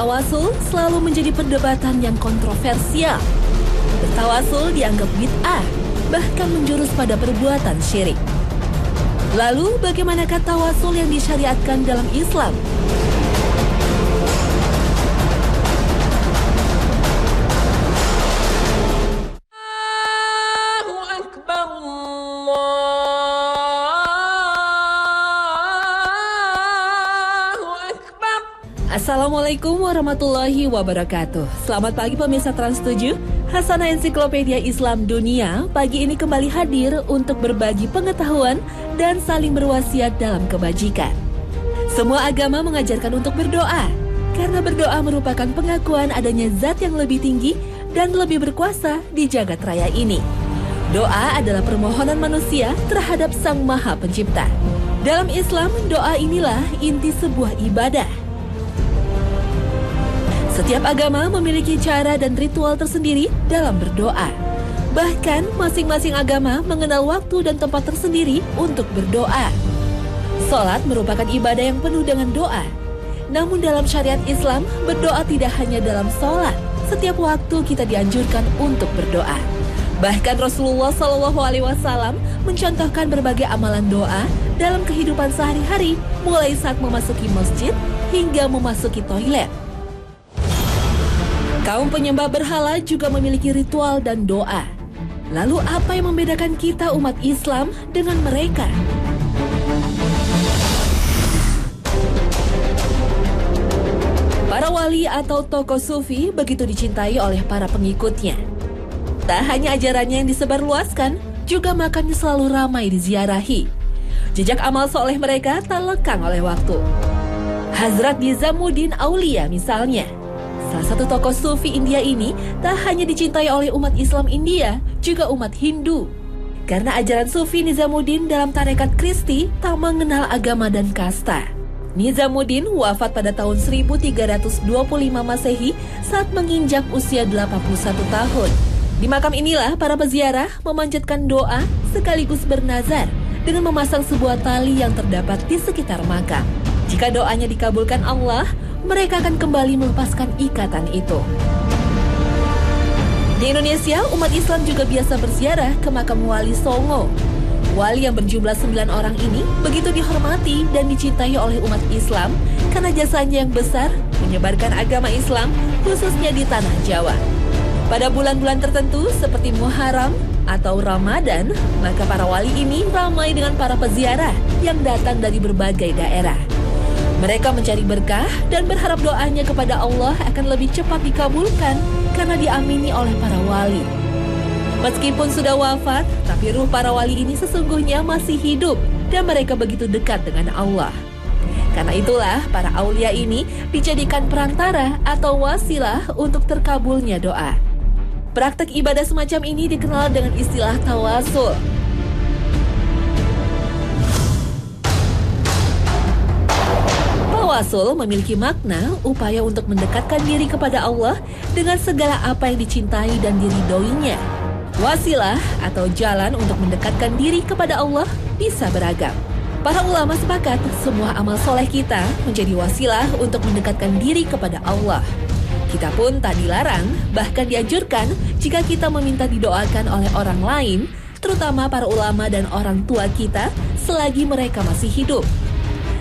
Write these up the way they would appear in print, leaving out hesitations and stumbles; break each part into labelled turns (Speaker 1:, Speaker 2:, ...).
Speaker 1: Tawasul selalu menjadi perdebatan yang kontroversial. Bertawasul dianggap bid'ah, bahkan menjurus pada perbuatan syirik. Lalu, bagaimanakah tawasul yang disyariatkan dalam Islam? Assalamualaikum warahmatullahi wabarakatuh. Selamat pagi pemirsa Trans 7. Hasanah Ensiklopedia Islam Dunia pagi ini kembali hadir untuk berbagi pengetahuan dan saling berwasiat dalam kebajikan. Semua agama mengajarkan untuk berdoa, karena berdoa merupakan pengakuan adanya zat yang lebih tinggi dan lebih berkuasa di jagat raya ini. Doa adalah permohonan manusia terhadap Sang Maha Pencipta. Dalam Islam, doa inilah inti sebuah ibadah. Setiap agama memiliki cara dan ritual tersendiri dalam berdoa. Bahkan masing-masing agama mengenal waktu dan tempat tersendiri untuk berdoa. Salat merupakan ibadah yang penuh dengan doa. Namun dalam syariat Islam, berdoa tidak hanya dalam salat. Setiap waktu kita dianjurkan untuk berdoa. Bahkan Rasulullah SAW mencontohkan berbagai amalan doa dalam kehidupan sehari-hari, mulai saat memasuki masjid hingga memasuki toilet. Kaum penyembah berhala juga memiliki ritual dan doa. Lalu apa yang membedakan kita umat Islam dengan mereka? Para wali atau tokoh sufi begitu dicintai oleh para pengikutnya. Tak hanya ajarannya yang disebarluaskan, juga makamnya selalu ramai diziarahi. Jejak amal soleh mereka tak lekang oleh waktu. Hazrat Nizamuddin Aulia misalnya, salah satu tokoh sufi India ini tak hanya dicintai oleh umat Islam India, juga umat Hindu. Karena ajaran sufi Nizamuddin dalam tarekat Kristi tak mengenal agama dan kasta. Nizamuddin wafat pada tahun 1325 Masehi saat menginjak usia 81 tahun. Di makam inilah para peziarah memanjatkan doa sekaligus bernazar dengan memasang sebuah tali yang terdapat di sekitar makam. Jika doanya dikabulkan Allah, mereka akan kembali melepaskan ikatan itu. Di Indonesia, umat Islam juga biasa berziarah ke makam Wali Songo. Wali yang berjumlah 9 orang ini begitu dihormati dan dicintai oleh umat Islam karena jasanya yang besar menyebarkan agama Islam khususnya di tanah Jawa. Pada bulan-bulan tertentu seperti Muharram atau Ramadan, maka para wali ini ramai dengan para peziarah yang datang dari berbagai daerah. Mereka mencari berkah dan berharap doanya kepada Allah akan lebih cepat dikabulkan karena diamini oleh para wali. Meskipun sudah wafat, tapi ruh para wali ini sesungguhnya masih hidup dan mereka begitu dekat dengan Allah. Karena itulah para aulia ini dijadikan perantara atau wasilah untuk terkabulnya doa. Praktek ibadah semacam ini dikenal dengan istilah tawasul. Tawasul memiliki makna upaya untuk mendekatkan diri kepada Allah dengan segala apa yang dicintai dan diridhoinya. Wasilah atau jalan untuk mendekatkan diri kepada Allah bisa beragam. Para ulama sepakat semua amal soleh kita menjadi wasilah untuk mendekatkan diri kepada Allah. Kita pun tak dilarang, bahkan dianjurkan jika kita meminta didoakan oleh orang lain, terutama para ulama dan orang tua kita selagi mereka masih hidup.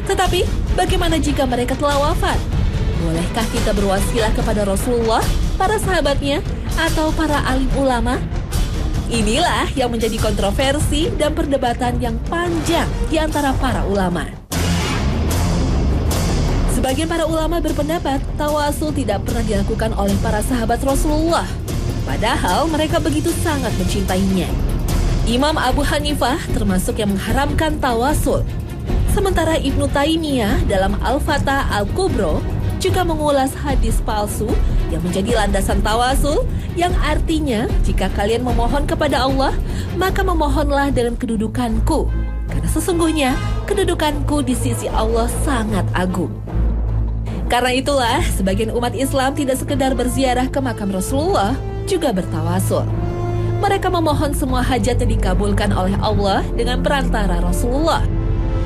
Speaker 1: Tetapi, bagaimana jika mereka telah wafat? Bolehkah kita berwasilah kepada Rasulullah, para sahabatnya, atau para alim ulama? Inilah yang menjadi kontroversi dan perdebatan yang panjang di antara para ulama. Sebagian para ulama berpendapat tawasul tidak pernah dilakukan oleh para sahabat Rasulullah, padahal mereka begitu sangat mencintainya. Imam Abu Hanifah termasuk yang mengharamkan tawasul. Sementara Ibnu Taimiyah dalam Al-Fatah Al-Kubro juga mengulas hadis palsu yang menjadi landasan tawasul, yang artinya jika kalian memohon kepada Allah, maka memohonlah dengan kedudukanku, karena sesungguhnya kedudukanku di sisi Allah sangat agung. Karena itulah sebagian umat Islam tidak sekedar berziarah ke makam Rasulullah, juga bertawasul. Mereka memohon semua hajatnya dikabulkan oleh Allah dengan perantara Rasulullah.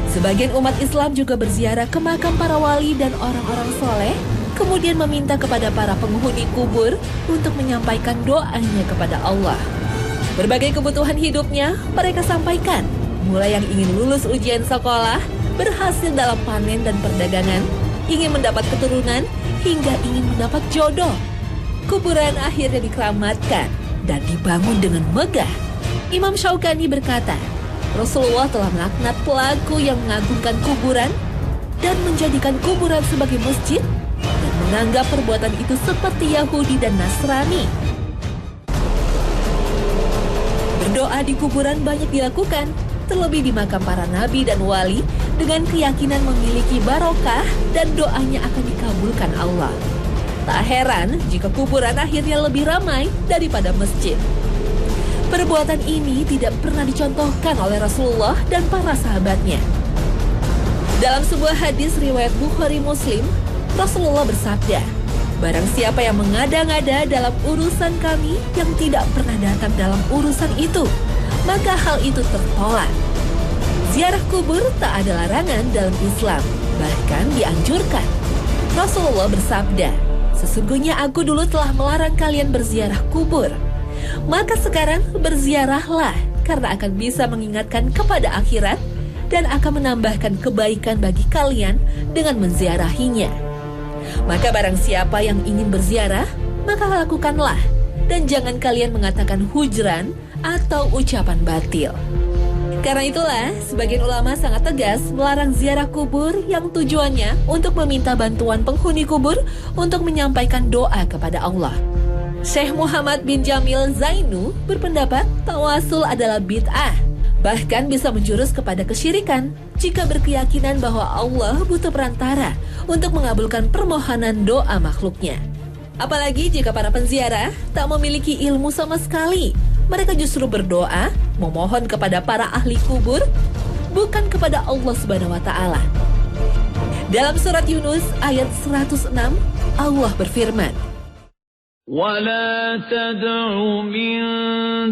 Speaker 1: Sebagian umat Islam juga berziarah ke makam para wali dan orang-orang soleh kemudian meminta kepada para penghuni kubur untuk menyampaikan doanya kepada Allah. Berbagai kebutuhan hidupnya mereka sampaikan, mulai yang ingin lulus ujian sekolah, berhasil dalam panen dan perdagangan, ingin mendapat keturunan, hingga ingin mendapat jodoh. Kuburan akhirnya dikeramatkan dan dibangun dengan megah. Imam Syaukani berkata, Rasulullah telah melaknat pelaku yang mengagungkan kuburan dan menjadikan kuburan sebagai masjid dan menganggap perbuatan itu seperti Yahudi dan Nasrani. Berdoa di kuburan banyak dilakukan, terlebih di makam para nabi dan wali, dengan keyakinan memiliki barokah dan doanya akan dikabulkan Allah. Tak heran jika kuburan akhirnya lebih ramai daripada masjid. Perbuatan ini tidak pernah dicontohkan oleh Rasulullah dan para sahabatnya. Dalam sebuah hadis riwayat Bukhari Muslim, Rasulullah bersabda, barang siapa yang mengada-ngada dalam urusan kami yang tidak pernah datang dalam urusan itu, maka hal itu tertolak. Ziarah kubur tak ada larangan dalam Islam, bahkan dianjurkan. Rasulullah bersabda, sesungguhnya aku dulu telah melarang kalian berziarah kubur. Maka sekarang berziarahlah, karena akan bisa mengingatkan kepada akhirat dan akan menambahkan kebaikan bagi kalian dengan menziarahinya. Maka barang siapa yang ingin berziarah, maka lakukanlah, dan jangan kalian mengatakan hujran atau ucapan batil. Karena itulah, sebagian ulama sangat tegas melarang ziarah kubur yang tujuannya untuk meminta bantuan penghuni kubur untuk menyampaikan doa kepada Allah. Syekh Muhammad bin Jamil Zainu berpendapat tawasul adalah bid'ah, bahkan bisa menjurus kepada kesyirikan jika berkeyakinan bahwa Allah butuh perantara untuk mengabulkan permohonan doa makhluknya. Apalagi jika para penziarah tak memiliki ilmu sama sekali. Mereka justru berdoa, memohon kepada para ahli kubur, bukan kepada Allah Subhanahu wa Ta'ala. Dalam surat Yunus ayat 106, Allah berfirman,
Speaker 2: وَلَا تَدْعُ مِن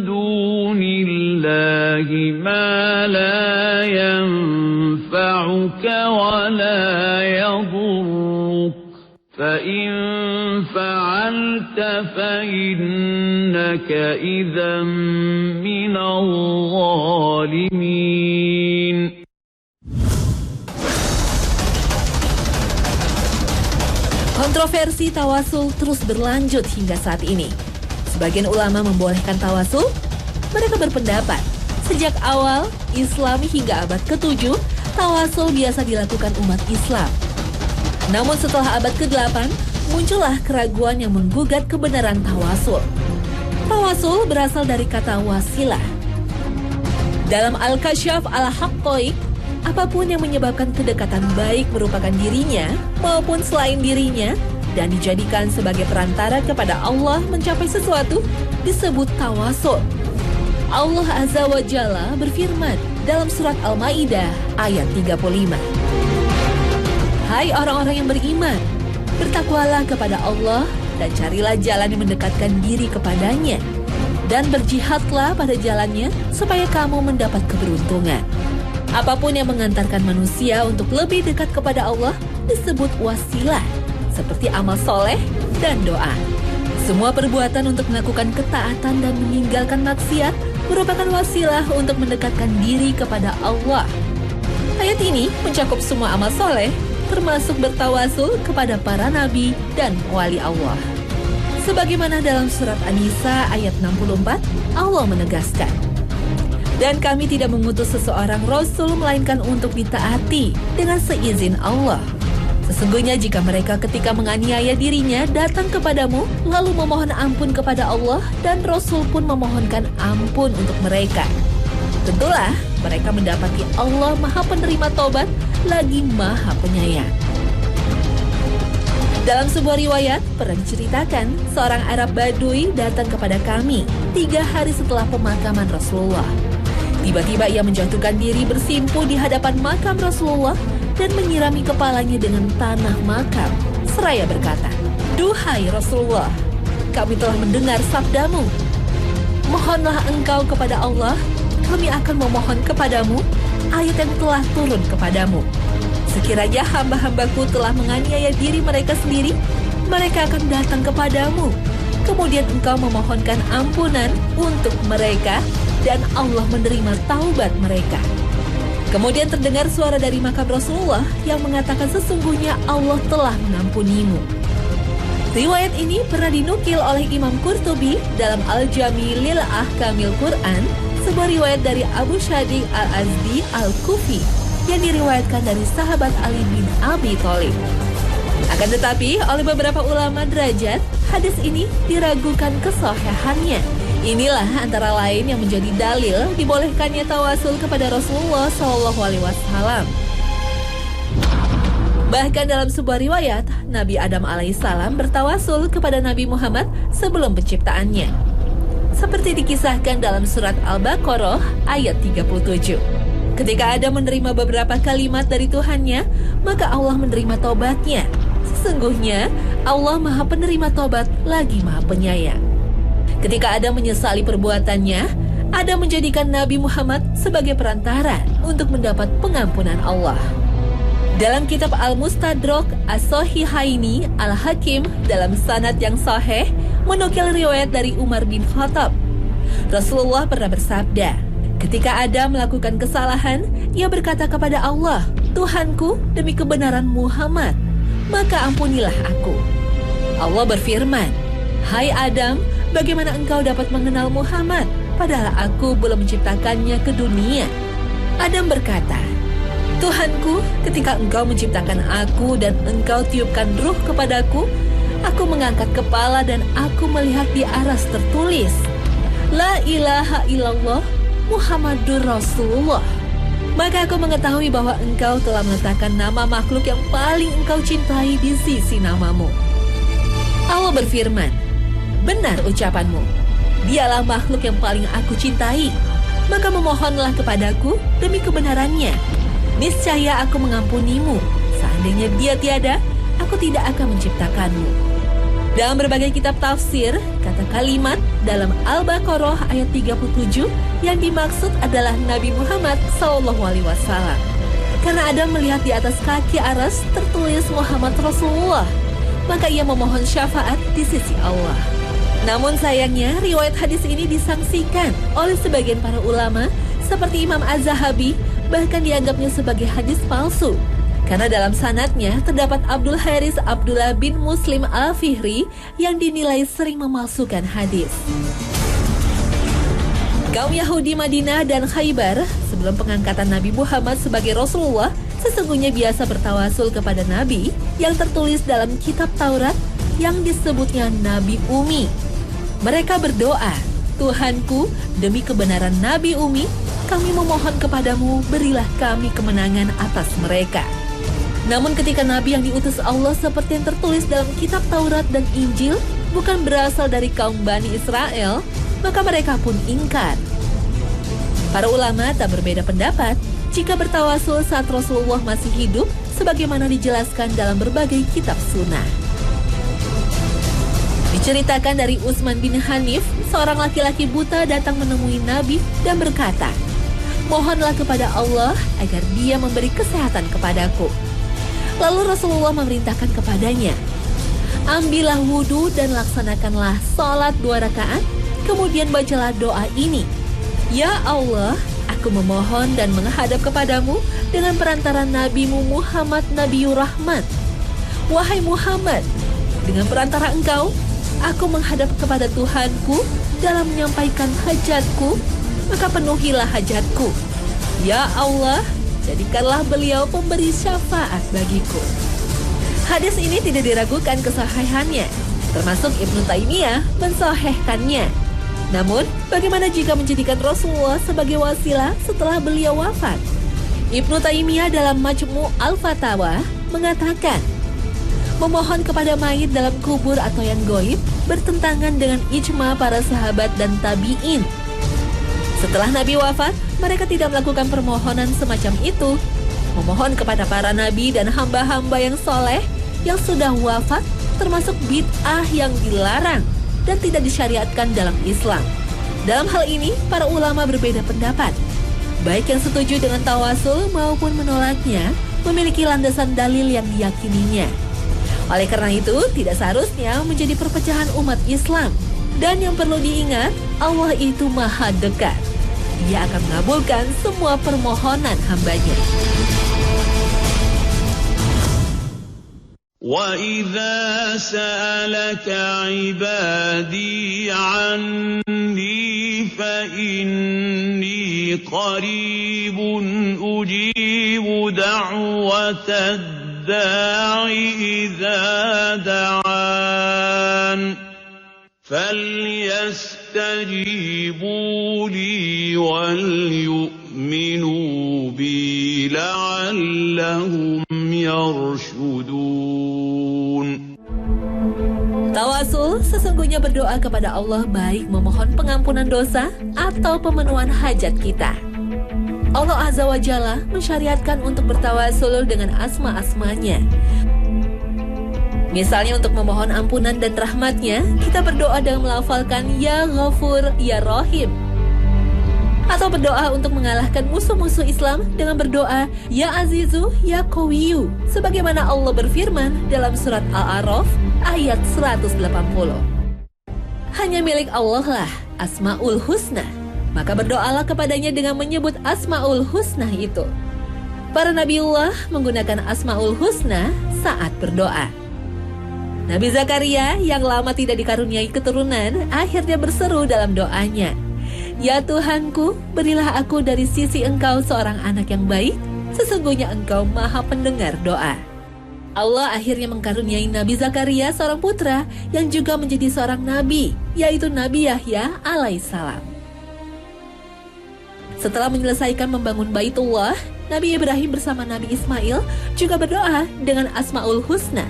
Speaker 2: دُونِ اللَّهِ مَا لَا يَنفَعُكَ وَلَا يَضُرُّكَ فَإِن فَعَلْتَ فَإِنَّكَ إِذًا مِّنَ الظَّالِمِينَ.
Speaker 1: Kontroversi tawasul terus berlanjut hingga saat ini. Sebagian ulama membolehkan tawasul. Mereka berpendapat, sejak awal Islam hingga abad ke-7, tawasul biasa dilakukan umat Islam. Namun setelah abad ke-8, muncullah keraguan yang menggugat kebenaran tawasul. Tawasul berasal dari kata wasilah. Dalam Al-Kasyaf Al-Haqqaiq, apapun yang menyebabkan kedekatan baik merupakan dirinya maupun selain dirinya dan dijadikan sebagai perantara kepada Allah mencapai sesuatu disebut tawasul. Allah Azza wa Jalla berfirman dalam surat Al-Maidah ayat 35. Hai orang-orang yang beriman, bertakwalah kepada Allah dan carilah jalan yang mendekatkan diri kepadanya, dan berjihadlah pada jalannya supaya kamu mendapat keberuntungan. Apapun yang mengantarkan manusia untuk lebih dekat kepada Allah disebut wasilah, seperti amal soleh dan doa. Semua perbuatan untuk melakukan ketaatan dan meninggalkan maksiat merupakan wasilah untuk mendekatkan diri kepada Allah. Ayat ini mencakup semua amal soleh, termasuk bertawasul kepada para nabi dan wali Allah. Sebagaimana dalam surat An-Nisa ayat 64, Allah menegaskan, dan kami tidak mengutus seseorang Rasul melainkan untuk ditaati dengan seizin Allah. Sesungguhnya jika mereka ketika menganiaya dirinya datang kepadamu, lalu memohon ampun kepada Allah dan Rasul pun memohonkan ampun untuk mereka, tentulah mereka mendapati Allah Maha Penerima Tobat lagi Maha Penyayang. Dalam sebuah riwayat, pernah diceritakan seorang Arab Badui datang kepada kami 3 hari setelah pemakaman Rasulullah. Tiba-tiba ia menjatuhkan diri bersimpuh di hadapan makam Rasulullah dan menyirami kepalanya dengan tanah makam, seraya berkata, "Duhai Rasulullah, kami telah mendengar sabdamu. Mohonlah engkau kepada Allah, kami akan memohon kepadamu ayat yang telah turun kepadamu. Sekiranya hamba-hambaku telah menganiaya diri mereka sendiri, mereka akan datang kepadamu. Kemudian engkau memohonkan ampunan untuk mereka dan Allah menerima taubat mereka. Kemudian terdengar suara dari makam Rasulullah yang mengatakan sesungguhnya Allah telah mengampunimu. Riwayat ini pernah dinukil oleh Imam Qurtubi dalam Al-Jami' lil Ahkamil Quran, sebuah riwayat dari Abu Shadiq Al-Azdi Al-Kufi yang diriwayatkan dari sahabat Ali bin Abi Thalib. Akan tetapi, oleh beberapa ulama derajat, hadis ini diragukan kesahihannya. Inilah antara lain yang menjadi dalil dibolehkannya tawasul kepada Rasulullah SAW. Bahkan dalam sebuah riwayat, Nabi Adam alaihissalam bertawasul kepada Nabi Muhammad sebelum penciptaannya. Seperti dikisahkan dalam surat Al-Baqarah ayat 37. Ketika Adam menerima beberapa kalimat dari Tuhannya, maka Allah menerima tobatnya. Sesungguhnya Allah Maha Penerima Tobat lagi Maha Penyayang. Ketika Adam menyesali perbuatannya, Adam menjadikan Nabi Muhammad sebagai perantara untuk mendapat pengampunan Allah. Dalam kitab Al-Mustadrak As-Sahihaini, Al-Hakim dalam sanad yang sahih menukil riwayat dari Umar bin Khattab. Rasulullah pernah bersabda, ketika Adam melakukan kesalahan, ia berkata kepada Allah, Tuhanku, demi kebenaran Muhammad, maka ampunilah aku. Allah berfirman, hai Adam, bagaimana engkau dapat mengenal Muhammad, padahal aku belum menciptakannya ke dunia? Adam berkata, Tuhanku, ketika engkau menciptakan aku dan engkau tiupkan ruh kepadaku, aku mengangkat kepala dan aku melihat di aras tertulis, La ilaha illallah Muhammadur Rasulullah. Maka aku mengetahui bahwa engkau telah meletakkan nama makhluk yang paling engkau cintai di sisi namamu. Allah berfirman, benar ucapanmu, dialah makhluk yang paling aku cintai. Maka memohonlah kepadaku demi kebenarannya. Niscaya aku mengampunimu. Seandainya dia tiada, aku tidak akan menciptakanmu. Dalam berbagai kitab tafsir, kata kalimat dalam Al-Baqarah ayat 37 yang dimaksud adalah Nabi Muhammad SAW. Karena Adam melihat di atas kaki aras tertulis Muhammad Rasulullah, maka ia memohon syafaat di sisi Allah. Namun sayangnya, riwayat hadis ini disangsikan oleh sebagian para ulama seperti Imam Az-Zahabi, bahkan dianggapnya sebagai hadis palsu. Karena dalam sanadnya terdapat Abdul Haris Abdullah bin Muslim Al-Fihri yang dinilai sering memalsukan hadis. Kaum Yahudi Madinah dan Khaybar sebelum pengangkatan Nabi Muhammad sebagai Rasulullah sesungguhnya biasa bertawasul kepada Nabi yang tertulis dalam kitab Taurat yang disebutnya Nabi Umi. Mereka berdoa, Tuhanku, demi kebenaran Nabi Umi, kami memohon kepadamu, berilah kami kemenangan atas mereka. Namun ketika Nabi yang diutus Allah seperti yang tertulis dalam kitab Taurat dan Injil bukan berasal dari kaum Bani Israel, maka mereka pun ingkar. Para ulama tak berbeda pendapat jika bertawasul saat Rasulullah masih hidup sebagaimana dijelaskan dalam berbagai kitab sunnah. Diceritakan dari Utsman bin Hanif, seorang laki-laki buta datang menemui Nabi dan berkata, mohonlah kepada Allah agar dia memberi kesehatan kepadaku. Lalu Rasulullah memerintahkan kepadanya, ambillah wudhu dan laksanakanlah salat 2 rakaat, kemudian bacalah doa ini. Ya Allah, aku memohon dan menghadap kepadamu dengan perantara Nabimu Muhammad Nabiur Rahmat. Wahai Muhammad, dengan perantara engkau, aku menghadap kepada Tuhanku dalam menyampaikan hajatku, maka penuhilah hajatku. Ya Allah, jadikanlah beliau pemberi syafaat bagiku. Hadis ini tidak diragukan kesahihannya, termasuk Ibnu Taimiyah mensahihkannya. Namun, bagaimana jika menjadikan Rasulullah sebagai wasilah setelah beliau wafat? Ibnu Taimiyah dalam Majmu' Al-Fatawa mengatakan, memohon kepada mayit dalam kubur atau yang goib bertentangan dengan ijma para sahabat dan tabi'in. Setelah Nabi wafat, mereka tidak melakukan permohonan semacam itu. Memohon kepada para nabi dan hamba-hamba yang soleh yang sudah wafat termasuk bid'ah yang dilarang dan tidak disyariatkan dalam Islam. Dalam hal ini, para ulama berbeda pendapat. Baik yang setuju dengan tawasul maupun menolaknya memiliki landasan dalil yang diyakininya. Oleh karena itu, tidak seharusnya menjadi perpecahan umat Islam. Dan yang perlu diingat, Allah itu maha dekat. Dia akan mengabulkan semua permohonan hambanya.
Speaker 2: وَإِذَا سَأَلَكَ عِبَادِي عَنِّي فَإِنِّي قَرِيبٌ أُجِيبُ دَعْوَةَ الدَّاعِ إِذَا دَعَانِ فَلْيَسْتَجِيبُوا لِي وَلْيُؤْمِنُوا بِي لَعَلَّهُمْ يَرْشُدُونَ.
Speaker 1: Tawasul sesungguhnya berdoa kepada Allah baik memohon pengampunan dosa atau pemenuhan hajat kita. Allah Azza wa Jalla mensyariatkan untuk bertawasul dengan asma-asmanya. Misalnya untuk memohon ampunan dan rahmatnya, kita berdoa dengan melafalkan Ya Ghafur, Ya Rahim. Atau berdoa untuk mengalahkan musuh-musuh Islam dengan berdoa Ya Azizu, Ya Qawiyu. Sebagaimana Allah berfirman dalam surat Al-A'raf ayat 180. Hanya milik Allah lah Asma'ul Husna. Maka berdoalah kepadanya dengan menyebut Asma'ul Husna itu. Para Nabiullah menggunakan Asma'ul Husna saat berdoa. Nabi Zakaria yang lama tidak dikaruniai keturunan akhirnya berseru dalam doanya, Ya Tuhanku, berilah aku dari sisi Engkau seorang anak yang baik, sesungguhnya Engkau maha pendengar doa. Allah akhirnya mengkaruniai Nabi Zakaria seorang putra yang juga menjadi seorang nabi, yaitu Nabi Yahya alaihissalam. Setelah menyelesaikan membangun Baitullah, Nabi Ibrahim bersama Nabi Ismail juga berdoa dengan Asma'ul Husna.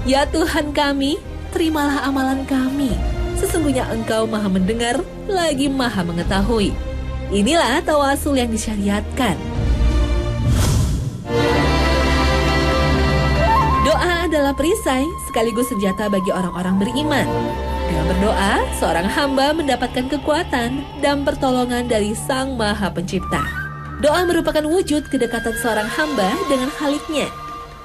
Speaker 1: Ya Tuhan kami, terimalah amalan kami. Sesungguhnya Engkau maha mendengar, lagi maha mengetahui. Inilah tawasul yang disyariatkan. Doa adalah perisai sekaligus senjata bagi orang-orang beriman. Dengan berdoa, seorang hamba mendapatkan kekuatan dan pertolongan dari Sang Maha Pencipta. Doa merupakan wujud kedekatan seorang hamba dengan Khaliknya.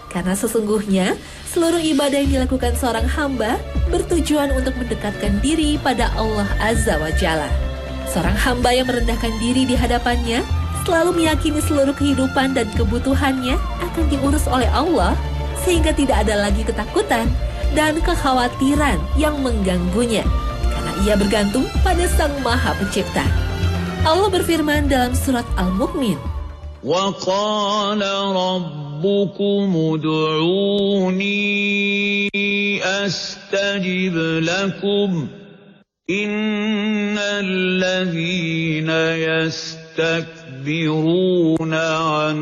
Speaker 1: Karena sesungguhnya, seluruh ibadah yang dilakukan seorang hamba bertujuan untuk mendekatkan diri pada Allah Azza wa Jalla. Seorang hamba yang merendahkan diri di hadapannya selalu meyakini seluruh kehidupan dan kebutuhannya akan diurus oleh Allah, sehingga tidak ada lagi ketakutan dan kekhawatiran yang mengganggunya, karena ia bergantung pada Sang Maha Pencipta. Allah berfirman dalam surat Al-Mu'min,
Speaker 2: وَقَالَ رَبُّكُمُ ادْعُونِي أَسْتَجِبْ لَكُمْ إِنَّ الَّذِينَ يَسْتَكْبِرُونَ عَنْ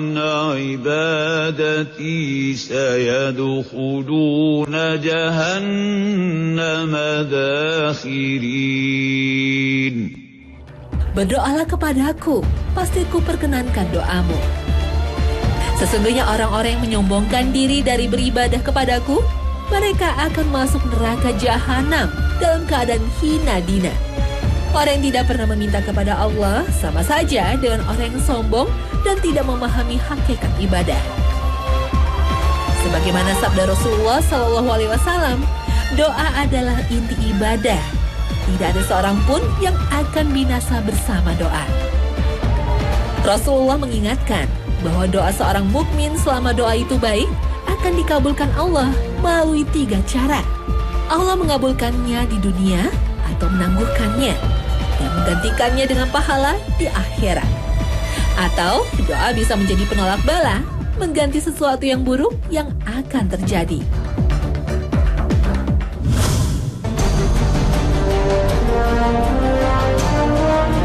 Speaker 2: عِبَادَتِي سَيَدْخُلُونَ جَهَنَّمَ دَاخِرِينَ.
Speaker 1: Berdoalah kepadaku, pasti ku perkenankan doamu. Sesungguhnya orang-orang yang menyombongkan diri dari beribadah kepadaku, mereka akan masuk neraka jahanam dalam keadaan hina dina. Orang yang tidak pernah meminta kepada Allah sama saja dengan orang yang sombong dan tidak memahami hakikat ibadah. Sebagaimana sabda Rasulullah SAW, doa adalah inti ibadah. Tidak ada seorang pun yang akan binasa bersama doa. Rasulullah mengingatkan bahwa doa seorang mukmin selama doa itu baik akan dikabulkan Allah melalui 3 cara. Allah mengabulkannya di dunia atau menangguhkannya dan menggantikannya dengan pahala di akhirat. Atau doa bisa menjadi penolak bala, mengganti sesuatu yang buruk yang akan terjadi.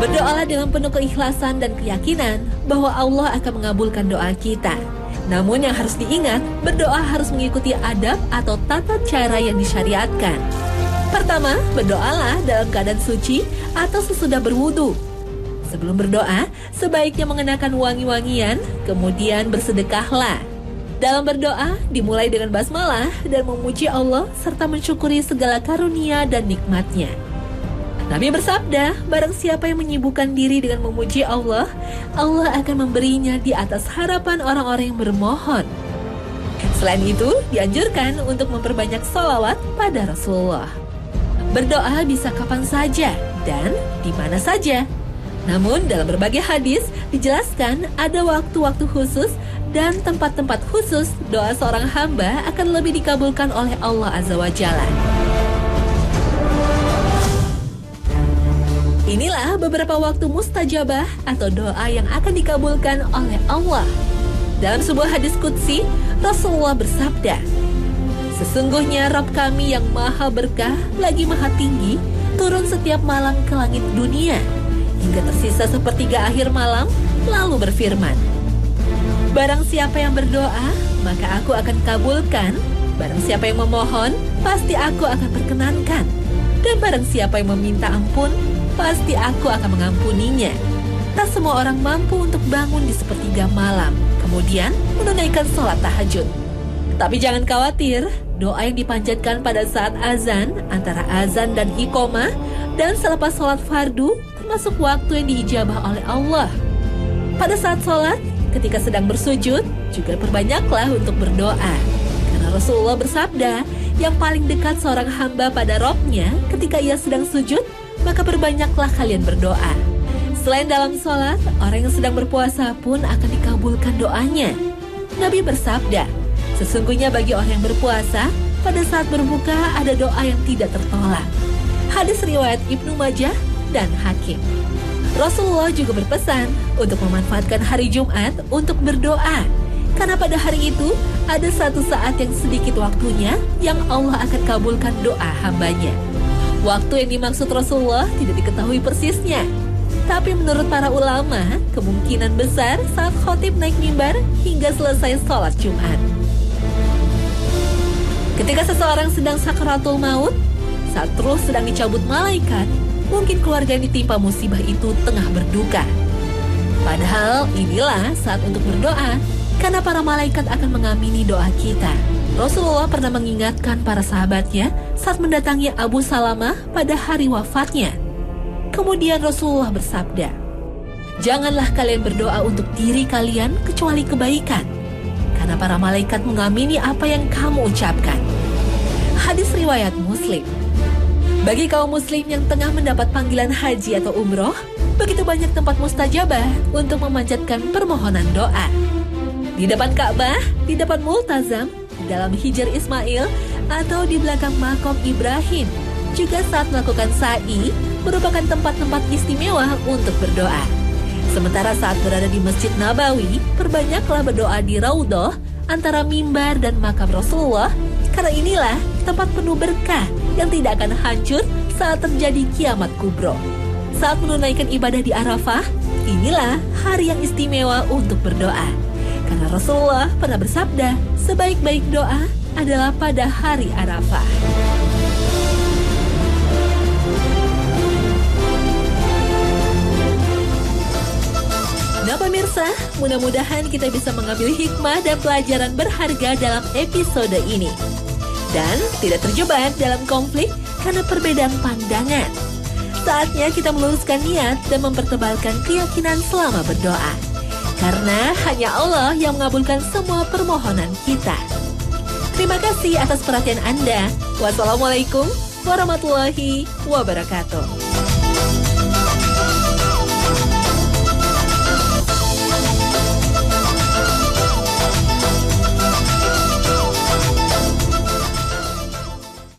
Speaker 1: Berdoalah dengan penuh keikhlasan dan keyakinan bahwa Allah akan mengabulkan doa kita. Namun yang harus diingat, berdoa harus mengikuti adab atau tata cara yang disyariatkan. Pertama, berdoalah dalam keadaan suci atau sesudah berwudu. Sebelum berdoa, sebaiknya mengenakan wangi-wangian, kemudian bersedekahlah. Dalam berdoa, dimulai dengan basmalah dan memuji Allah serta mensyukuri segala karunia dan nikmatnya. Nabi bersabda, barang siapa yang menyibukkan diri dengan memuji Allah, Allah akan memberinya di atas harapan orang-orang yang bermohon. Selain itu, dianjurkan untuk memperbanyak sholawat pada Rasulullah. Berdoa bisa kapan saja dan di mana saja. Namun dalam berbagai hadis dijelaskan ada waktu-waktu khusus dan tempat-tempat khusus doa seorang hamba akan lebih dikabulkan oleh Allah Azza wa Jalla. Inilah beberapa waktu mustajabah atau doa yang akan dikabulkan oleh Allah. Dalam sebuah hadis qudsi, Rasulullah bersabda, "Sesungguhnya Rabb kami yang maha berkah lagi maha tinggi turun setiap malam ke langit dunia hingga tersisa sepertiga akhir malam, lalu berfirman, barang siapa yang berdoa, maka aku akan kabulkan. Barang siapa yang memohon, pasti aku akan perkenankan. Dan barang siapa yang meminta ampun, pasti aku akan mengampuninya." Tak semua orang mampu untuk bangun di sepertiga malam, kemudian menunaikan sholat tahajud. Tapi jangan khawatir, doa yang dipanjatkan pada saat azan, antara azan dan iqomah, dan selepas sholat fardu, termasuk waktu yang diijabah oleh Allah. Pada saat sholat, ketika sedang bersujud, juga perbanyaklah untuk berdoa. Karena Rasulullah bersabda, yang paling dekat seorang hamba pada Rabb-nya ketika ia sedang sujud, maka perbanyaklah kalian berdoa. Selain dalam sholat, orang yang sedang berpuasa pun akan dikabulkan doanya. Nabi bersabda, sesungguhnya bagi orang yang berpuasa, pada saat berbuka ada doa yang tidak tertolak. Hadis riwayat Ibnu Majah dan Hakim. Rasulullah juga berpesan untuk memanfaatkan hari Jumat untuk berdoa. Karena pada hari itu ada satu saat yang sedikit waktunya yang Allah akan kabulkan doa hambanya. Waktu yang dimaksud Rasulullah tidak diketahui persisnya. Tapi menurut para ulama, kemungkinan besar saat khotib naik mimbar hingga selesai sholat Jumat. Ketika seseorang sedang sakaratul maut, saat terus sedang dicabut malaikat, mungkin keluarga yang ditimpa musibah itu tengah berduka. Padahal inilah saat untuk berdoa, karena para malaikat akan mengamini doa kita. Rasulullah pernah mengingatkan para sahabatnya saat mendatangi Abu Salamah pada hari wafatnya. Kemudian Rasulullah bersabda, janganlah kalian berdoa untuk diri kalian kecuali kebaikan, karena para malaikat mengamini apa yang kamu ucapkan. Hadis riwayat Muslim. Bagi kaum muslim yang tengah mendapat panggilan haji atau umroh, begitu banyak tempat mustajabah untuk memanjatkan permohonan doa. Di depan Ka'bah, di depan Multazam, di dalam Hijr Ismail, atau di belakang Makom Ibrahim. Juga saat melakukan sa'i, merupakan tempat-tempat istimewa untuk berdoa. Sementara saat berada di Masjid Nabawi, perbanyaklah berdoa di Raudhah antara mimbar dan makam Rasulullah, karena inilah tempat penuh berkah yang tidak akan hancur saat terjadi kiamat kubro. Saat menunaikan ibadah di Arafah, inilah hari yang istimewa untuk berdoa. Karena Rasulullah pernah bersabda, sebaik-baik doa adalah pada hari Arafah. Nah pemirsa, mudah-mudahan kita bisa mengambil hikmah dan pelajaran berharga dalam episode ini. Dan tidak terjebak dalam konflik karena perbedaan pandangan. Saatnya kita meluruskan niat dan mempertebalkan keyakinan selama berdoa. Karena hanya Allah yang mengabulkan semua permohonan kita. Terima kasih atas perhatian Anda. Wassalamualaikum warahmatullahi wabarakatuh.